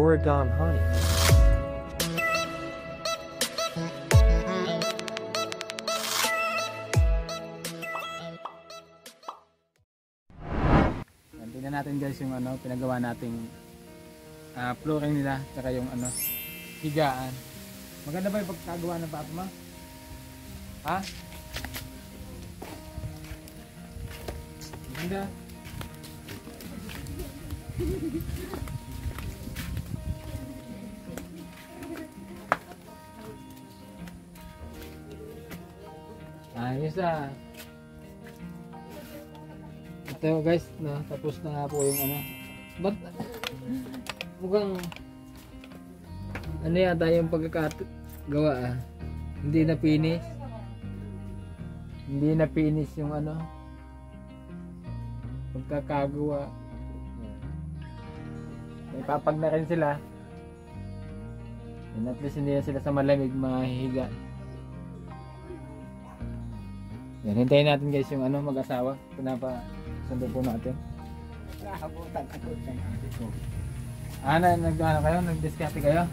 Pure Dawn Honey. Tingnan natin guys yung ano, pinagawa nating flooring nila, tsaka yung ano, higaan. Maganda ba yung pagkagawa ng papa mo? Ha? Maganda. Ayos ah. Ito guys, tapos na nga po yung ano. But mukhang ano yata yung pagkakagawa ah. Hindi na finish. Hindi na finish yung ano. Pagkakagawa. May papag na rin sila. And at least hindi na sila sa malamig mahihiga. Yan, hintayin natin guys yung ano, mag-asawa. Pinapasundo po natin. Nakabutan ako ng ate ko. Nag-ano kayo? Nag-discarte kayo?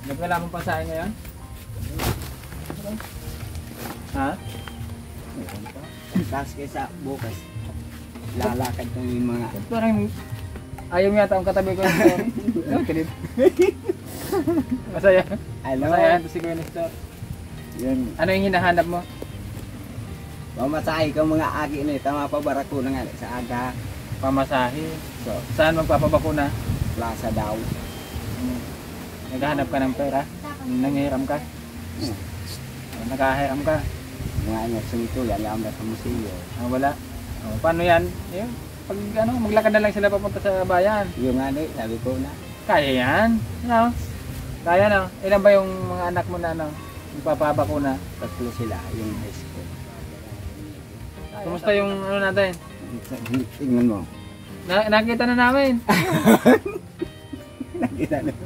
Nagkalaman pa sa akin ngayon? Ha? Tapos kaysa bukas, lalakad ko yung mga... Parang ayaw yata ang katabi ko yung kilit. Masaya. Masaya ito si Kuya Nestor. Yun. Ano yung hinahanap mo? Mamasahe ko mga agi na ito, mapabarako na nga sa aga. Pamasahe. So, Saan magpapabakuna? plaza daw. Naghahanap ka ng pera? Nanghiram ka? Nakahiram ka? Mga ano, sumitulan, yung na sa museo. Wala. Paano yan? Pag ano, maglakad na lang sila papunta sa bayan. Yung ano, sabi ko na. Kaya yan. Ano? Kaya no? Ilan ba yung mga anak mo na ano? Magpapabakuna? Tatlo sila, yung high school. Kumusta yung ano natin? Tingnan mo. Nakita na namin. Nakita na.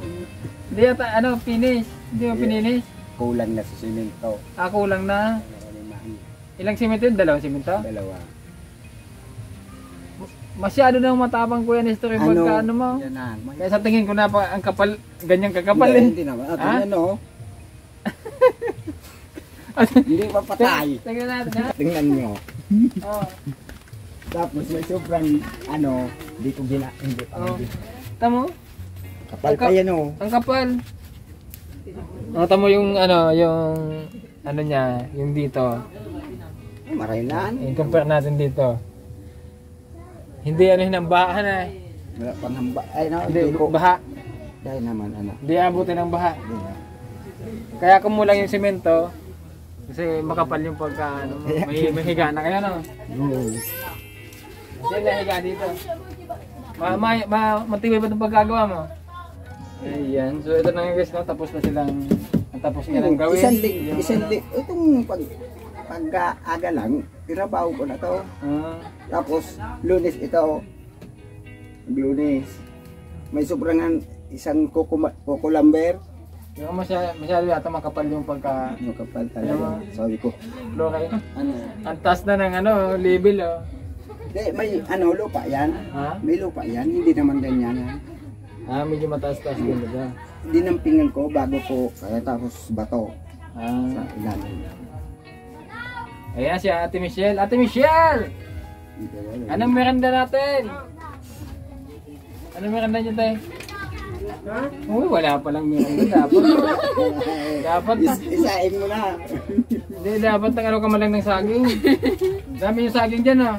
Hindi yata, ano, finish. Hindi mo finish. Kulang na sa simento. Kulang na. Ilang simento yun? Dalawang simento? Dalawa. Masyado nang matapang Kuya Nestor yung pagka ano mo. Yan na. Kaya sa tingin ko na pa ang kapal, ganyang kakapal eh. Hindi naman. Ano? Hindi pa patay. Tingnan natin ha. Tingnan nyo. Oh. Tapos may sobrang ano, hindi ko hindi pa. Tamo? Kapal pa yan oh. Ang kapal. Tamo yung ano niya, yung dito. Marailan. I-compare natin dito. Hindi ano hinambahan eh. Wala pang hamba. Ay no, Hindi, baha. Dahil naman ano. Hindi abutin ng baha. Kaya kumulang yung semento. Kasi makapal yung pagka ano, may higa na kaya no. Hindi nahiga dito. Matibay ba itong pagkagawa mo? Ayan. So ito na nga guys, no? Tapos na silang tapos nga lang gawin. Isang itong pag-aga lang, tirabaho ko na to. Tapos Lunes ito. Lunes. May sobrang isang kukulamber. Yung masyado yata makapal yung pagka... Makapal talaga. Sabi ko. Lokay. Ano? Ang taas na ng ano, level oh. Hindi, may ano, lupa yan. Ha? May lupa yan. Hindi naman ganyan. Medyo mataas-taas din ba? Dinampingan ko bago ko, kaya tapos bato. Sa ilalim. Ayan si Ate Michelle. Ate Michelle! Anong merenda natin? Anong merenda niyo tayo? Uy, wala palang merenda. Dapat isain mo na. Hindi, dapat ang ka malang ng saging. Dami yung saging dyan oh.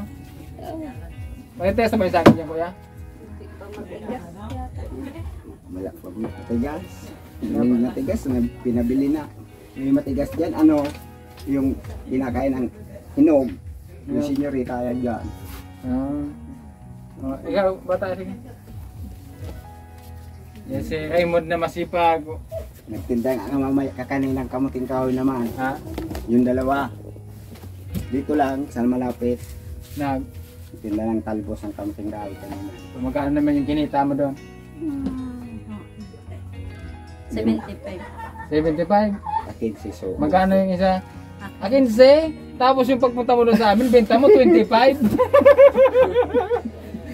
Pakitesta ba yung saging dyan kuya? Wala pa matigas. May matigas na pinabili na. May matigas dyan, ano, yung kinakain ng hinog. Yung senyorita yan dyan. Ikaw, bata, sige. Yan si Raymond na masipag. Nagtinda nga mamaya kakaninang kamuting kahoy naman. Ha? Yung dalawa. Dito lang, sa malapit. Nagtinda ng talbos ng kamuting kahoy kanina. Magkano naman yung kinita mo doon? 75. 75? Akin si So. Magkano yung isa? 15? Tapos yung pagpunta mo doon sa amin, benta mo 25?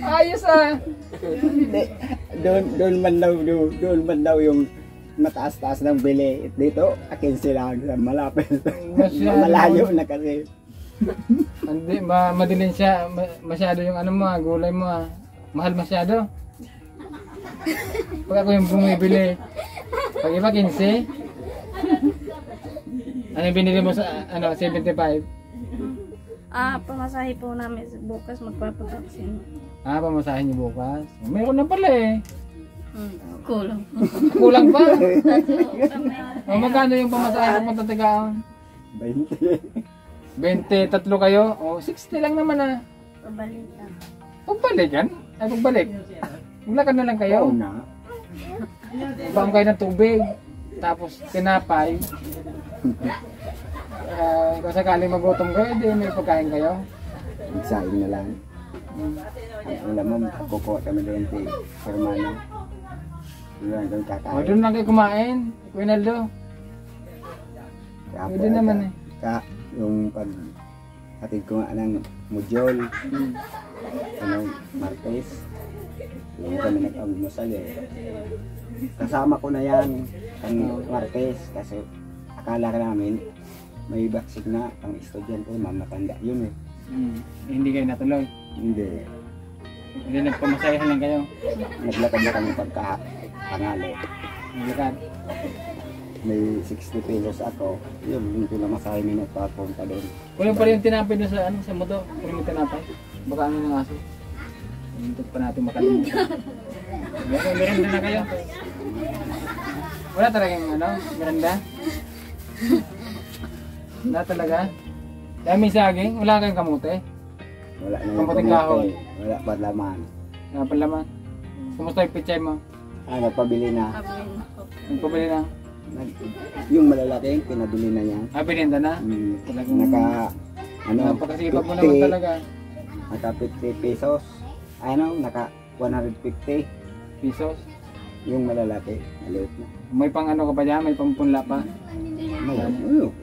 Ayos ah! Hindi. doon man daw yung mataas-taas ng bili. Dito, akin sila malapit. Malayo na kasi. Hindi, madilin siya. Masyado yung ano mo, gulay mo. Mahal masyado. Pag ako yung bumibili, pag iba 15. Ano yung binili mo sa 75? Pamasahe po namin bukas magpapaksin. Pamasahin niyo bukas. Mayroon na pala eh. Kulang. Kulang pa? Magkano yung pamasahe mo Tigaon? 20. 23 kayo? 60 lang naman Pabalikan. Pagbalikan? Ay pagbalik. Maglakad na lang kayo. Oo na. Baon kayo ng tubig. Tapos tinapay. Kung sakaling magutom kayo, hindi may pagkain kayo. Magsaing na lang. Alam mo, kukuha kami doon kay Hermano. Doon lang kakain. Doon lang kayo kumain. Quinaldo. Pwede naman eh. Yung pag hatid ko nga ng Mujol, Martes, yung kami nag-almusal eh. Kasama ko na yan, ang Martes, kasi akala ka namin, may baksik na pang estudyante, mamatanda yun eh. Hindi kayo natuloy. Hindi. Hindi nagpamasayahan lang kayo. Naglakad na kami pagka-pangali. Naglakad. May 60 pesos ako, yun, yung pinamasahe mo nagpapunta doon. Kunin pa rin yung tinapay doon sa moto. Kunin mo tinapay. Baka ano ng aso. Hintot pa natin makalimutan. Merenda na kayo. Wala talagang merenda? Wala talaga? Daming saging? Wala kayong kamote? Wala na yung Kamuting kahoy? Wala pa laman. Wala pa laman? Kumusta yung pichay mo? Nagpabili na. Nagpabili na? Yung malalaking, pinabili na niya. Bininda na? Talagang napakasipag mo naman talaga. Naka 50 pesos. Naka 150 pesos? Yung malalaki, maliit na. May pang ano ka pa dyan? May pang punla pa?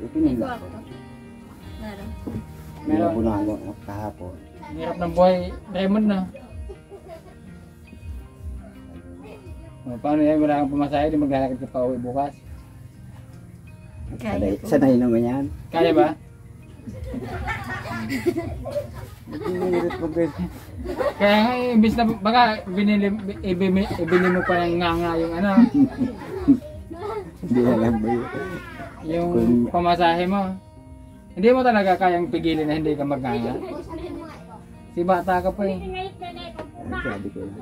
Ipinula ko. Meron. Pinapunahan ko kahapon. Hirap ng buhay, Raymond na. Paano yan? Wala kang pumasahe, di maglalakad ka pa uwi bukas. Sanay naman yan. Kaya ba? Kaya nga, imbis na baka ibili mo pa ng nga yung Hindi alam ba yun? yung pamasahe mo. Hindi mo talaga kayang pigilin na hindi ka magnganga. Si bata ka pa eh. Sabi ko lang.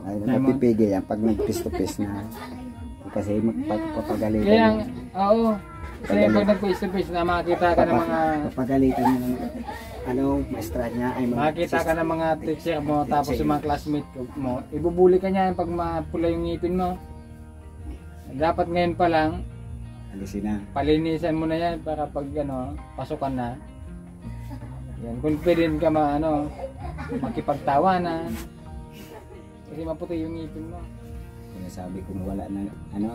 Ay, napipigil yan pag nag-face-to-face na. Kasi magpapagalitan. Kaya, oo. Kasi pag nag-face-to-face na makakita ka ng mga... Papagalitan ng maestra niya. Makakita ka ng mga teacher mo tapos yung mga classmate mo. Ibubuli ka niyan pag mapula yung ngipin mo. Dapat ngayon pa lang, palinisan mo na yan para pag pasukan na. Yan, confident ka makipagtawanan. Kasi maputi yung ngipin mo. Sabi ko wala na,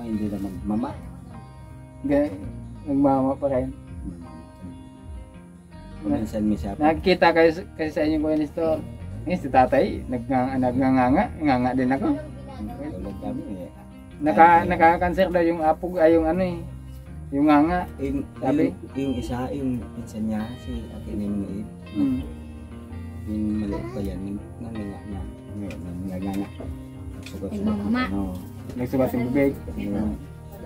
hindi na magmama. Nagmama pa rin. Minsan. Nakikita kasi sa inyong Kuya Nestor. Si tatay, nganga din ako. Naka-cancer daw yung apog, yung yung nganga. Yung isa, yung pinsan niya, si Ate Ningit. Yung maliit pa yan, nganga. Nagsugat yung bibig.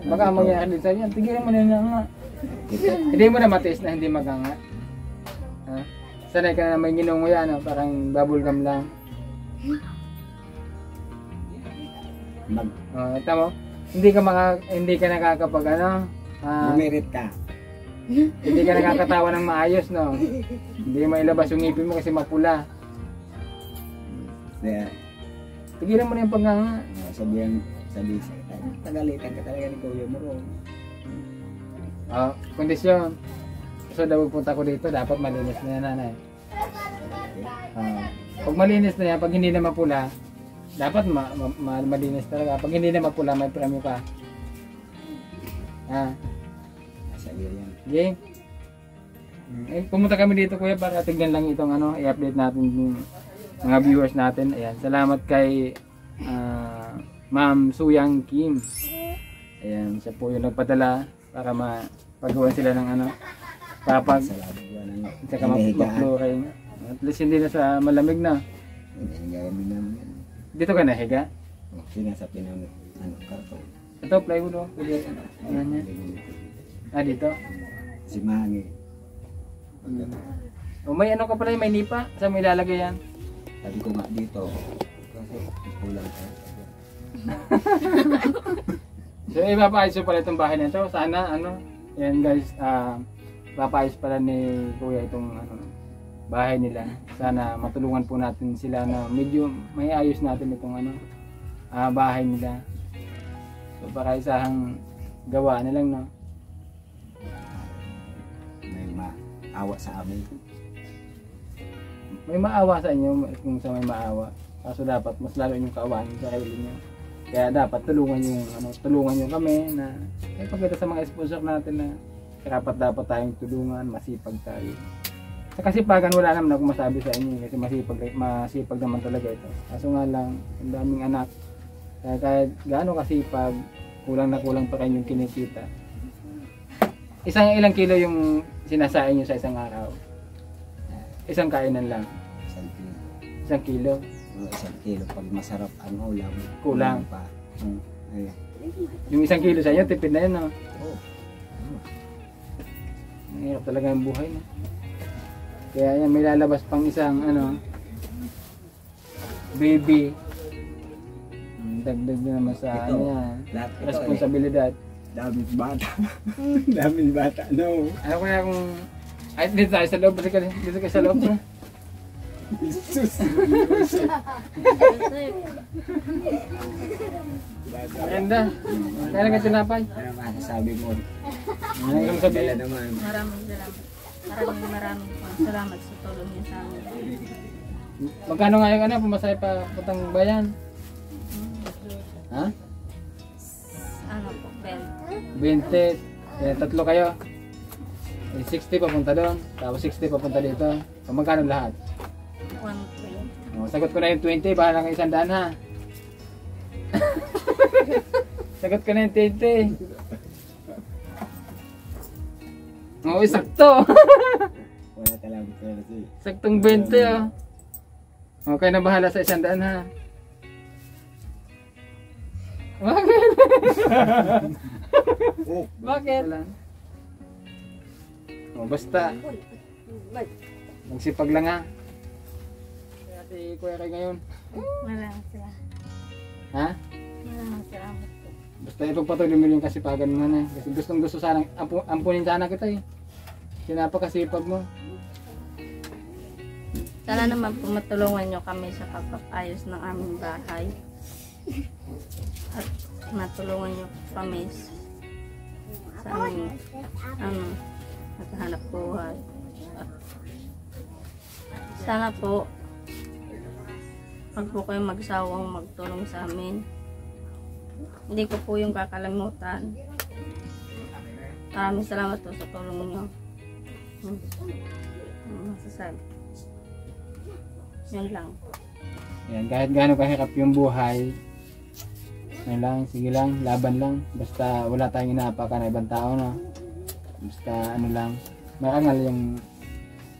Baka mangyari din sa inyo, tigilan mo na yung nganga. Hindi mo na matiis na hindi maganga. Sanay ka na may ginunguya, parang bubblegum lang. Tama, hindi ka nakakapag merit ka. Hindi ka nakakatawa ng maayos, no? Hindi mo ilabas yung ngipin mo kasi mapula. Tigilan mo na yung pagnganga. Sabi, tagalitan ka talaga ni Kuya Moro. Kondisyon. So daw punta ko dito, dapat malinis na yan, nanay. Pag malinis na yan, pag hindi na mapula, dapat malinis talaga. Pag hindi na mapula, may premyo ka. Sabi yan. Okay? Pumunta kami dito, kuya, para tignan lang itong i-update natin mga viewers natin. Ayan, salamat kay Ma'am Suyang Kim. Ayan, siya po yung nagpadala para mapagawa sila ng ano, papag, Salamat po ng saka mag-flooring. At least hindi na sa malamig na. hinihigaan din namin yan. Dito ka nahiga? Sinasapin namin karton. Ito, plywood o. Pwede, ano niya? Dito? Si Mangi. O may ano ka pala, may nipa. Saan mo ilalagay yan? Sabi ko nga dito, kasi kulang ka. So, ipapaayos ko pala itong bahay na ito. Sana, ano, yan guys, ipapaayos pala ni Kuya itong ano, bahay nila. Sana matulungan po natin sila na medyo may ayos natin itong ano, bahay nila. So, para isahang gawa na lang, no? May maawa sa amin. May maawa sa inyo kung sa may maawa. Kaso dapat mas lalo yung kaawaan sa sarili niyo. Kaya dapat tulungan niyo kami na pagkita sa mga sponsor natin na dapat tayong tulungan, masipag tayo. Sa kasipagan wala naman ako masabi sa inyo kasi masipag naman talaga ito. Kaso nga lang, ang daming anak. Kaya kahit gaano kasipag, kulang na kulang pa kayo yung kinikita. Ilang kilo yung sinasain niyo sa isang araw? Isang kainan lang. 1 kilo. 1 kilo. 1 kilo pag masarap ang ulam. Kulang. Pa. Ayan. Yung 1 kilo sa inyo, tipid na yun, no? Oh. Mahirap talaga yung buhay, no? Kaya yan, may lalabas pang isang, ano, baby. Dagdag na naman sa, Ito, ano yan, lahat ito, responsibilidad. Daming bata. Daming bata, no. Ano kaya kung, ay, dito tayo sa loob, dito ka sa loob, no? Jesus. Maganda. Kaya lang ka tinapay. Ano masasabi mo? Ano yung sabihin? Dala naman. Maraming salamat sa tulong niyo sa amin. Magkano nga yung ano, pumasay pa putang bayan? Ha? Ano po, Ben? 20. Eh, tatlo kayo. Eh, 60 papunta doon. Tapos 60 papunta dito. So, magkano lahat? 120. Oh, sagot ko na yung 20. Bahala ng 100 ha. Sagot ko na yung 20. Oo, sakto. Wala talagang pera si. Saktong 20 oh. Okay na bahala sa 100 ha. Bakit? Bakit? Oh, basta magsipag lang ha. Kaya si Kuya Ray ngayon. Maraming salamat. Ha? Maraming salamat po. Basta ipagpatuloy mo yung kasipagan mo na. Kasi gustong gusto sana, ampunin sana kita eh. Sinapakasipag mo. Sana naman po matulungan nyo kami sa pagpapayos ng aming bahay. At matulungan nyo kami sa aming naghahanap buhay. At sana po wag po kayong magsawang magtulong sa amin. Hindi ko po yung kakalimutan. Maraming salamat po sa tulong niyo. Masasabi. Yan lang. Yan, kahit gaano kahirap yung buhay, yan lang, sige lang, laban lang. Basta wala tayong inaapaka na ibang tao na. Basta ano lang, marangal yung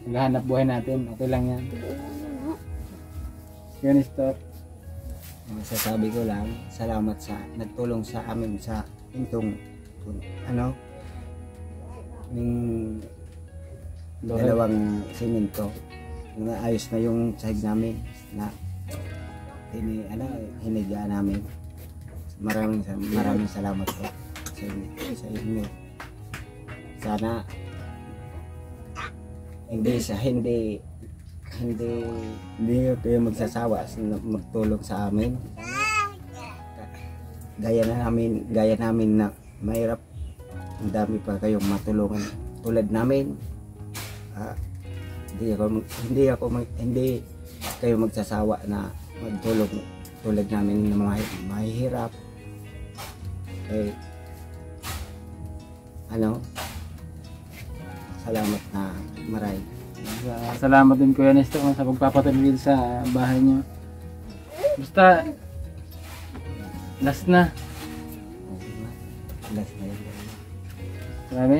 naghahanap buhay natin, okay lang yan. Yun, stop. Masasabi ko lang, salamat sa nagtulong sa amin sa itong yung dalawang simento. Ayos na yung sahig namin na hinigaan namin. Maraming salamat po sa inyo. Sana hindi kayo magsasawa na magtulong sa amin. Gaya namin na mahirap, ang dami pa kayong matulungan tulad namin. Hindi kayo magsasawa na magtulong tulad namin na mahihirap. Salamat na maray. Salamat din Kuya Nestor sa pagpapatuloy sa bahay niyo. Basta last na. Last na yun. Marami.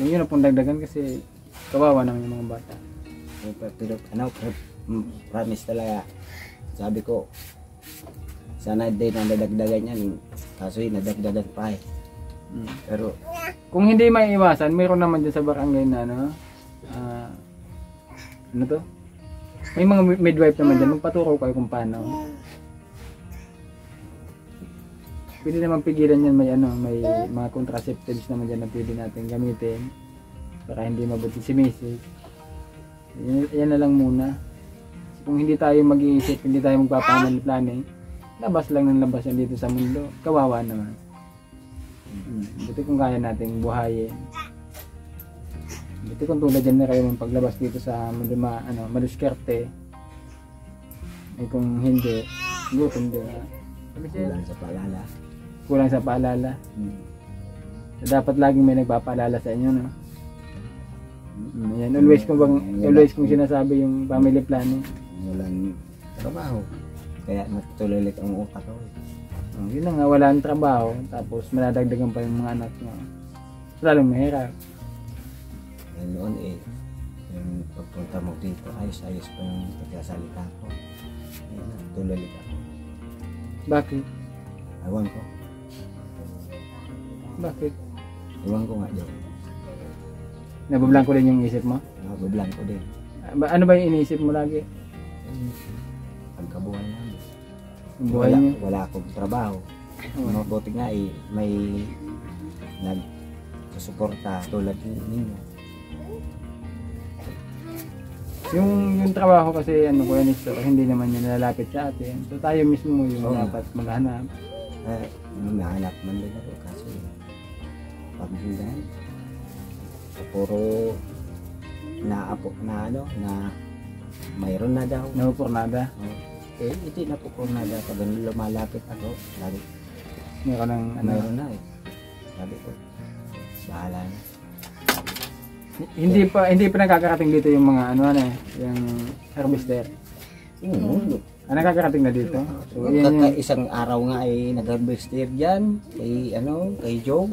Yun na pong dagdagan kasi kawawa naman yung mga bata. Pero promise talaga. Sabi ko, sana din ang dadagdagan yan. Kaso yun, nadagdagan pa eh. Pero Kung hindi maiiwasan, mayroon naman dyan sa barangay na ano to? May mga midwife naman dyan, magpaturo kayo kung paano. Pwede naman pigilan yan, may mga contraceptives naman dyan na pwede natin gamitin para hindi mabuti si Mrs. Yan na lang muna. Kung hindi tayo mag-iisip, hindi tayo magpapanal-planning, labas lang ng labas yan dito sa mundo, kawawa naman. Buti kung kaya nating buhayin. Buti kung tulad yan na kayo ng paglabas dito sa mundo maluskerte. Ay kung hindi, gutom din. kulang sa paalala. Kulang sa paalala. So, dapat laging may nagpapaalala sa inyo, no? Yan, always kong sinasabi yung family planning. Walang trabaho. Kaya natutuloy ulit ang utak ko. Yun na nga, wala ang trabaho, tapos maladagdagan pa yung mga anak nyo. Lalong mahirap. Yan noon yung pagpunta mo dito, ayos-ayos pa yung pagkasalita ko. Tuloy ulit ako. Bakit? Ewan ko. Bakit? Ewan ko nga dyan. Nabablanko din yung isip mo? Nabablan ko din. Ano ba yung iniisip mo lagi? Pagkabuhay namin. Yung buhay niyo? Wala akong trabaho. Mabuti nga may nagsusuporta tulad ninyo. Yung trabaho kasi Kuya Nestor, hindi naman yun nalalapit sa atin. So tayo mismo yung dapat maghanap. Nahanap man din ako kasi paghingan. Puro na mayroon na daw. Napupurnada. Hindi na pupurnada pag lumalapit ako. Lagi Meron ng mayroon na eh. Sabi ko, bahala na. Hindi pa nakakarating dito yung mga yung harvester. Nakakarating na dito. So yan Isang araw nga ay nag-harvester dyan kay Joe.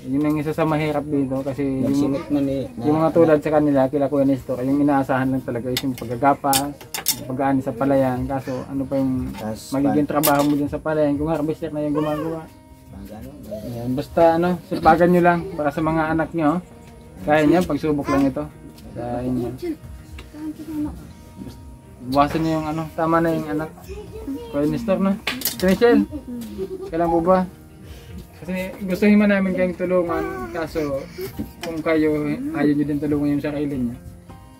Yun ang isa sa mahirap dito kasi yung mga tulad sa kanila, kila Kuya Nestor, yung inaasahan lang talaga is yung paggagapas, yung pag-aani sa palayan. Kaso ano pa yung magiging trabaho mo dyan sa palayan kung harvester na yung gumagawa. Ayan, basta sipagan nyo lang para sa mga anak nyo. Kaya niya, pagsubok lang ito sa inyo. Buwasan nyo yung tama na yung anak. Kuya Nestor, no? Si Michelle, kailan po ba? Kasi gustuhin man namin kayong tulungan, kaso kung kayo ayaw nyo din tulungan yung sarili nyo,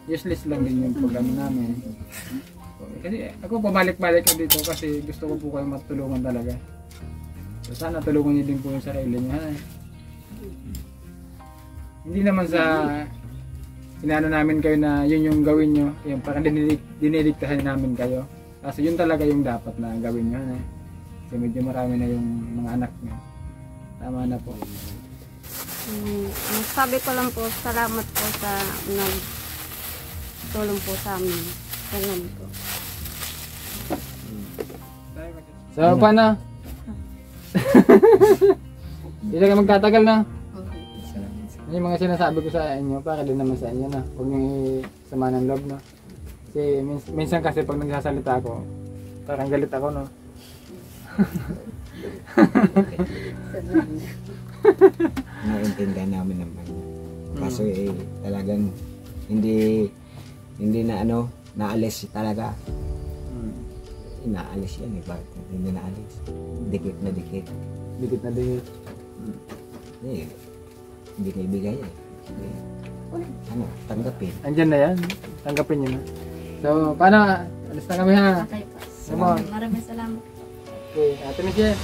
useless lang din yung program namin. Kasi ako pabalik-balik ko dito kasi gusto ko po kayo matulungan talaga. So sana tulungan nyo din po yung sarili nyo. Hindi naman sa inaano namin kayo na yun yung gawin nyo, yung parang dinidiktahan namin kayo. Kasi yun talaga yung dapat na gawin nyo. Kasi medyo marami na yung mga anak nyo. Tama na po. Sabi ko lang po, salamat po sa nagtulong po sa amin. Salamat po. So, paano? Hindi na kayo magtatagal na. Yung mga sinasabi ko sa inyo, para din naman sa inyo na. Huwag nyo sama ng loob, no? Kasi minsan kasi pag nagsasalita ako, parang galit ako, no? Naintindihan namin naman. Kaso talagang hindi na naalis naalis naalis yan eh. Bakit hindi naalis? Dikit na dikit. Dikit na dikit. Hindi na ibigay eh. Tanggapin. Andyan na yan. Tanggapin nyo na. So, paano? Alis na kami ha. Okay po. Come on. Maraming salamat. Okay, Ate Michelle.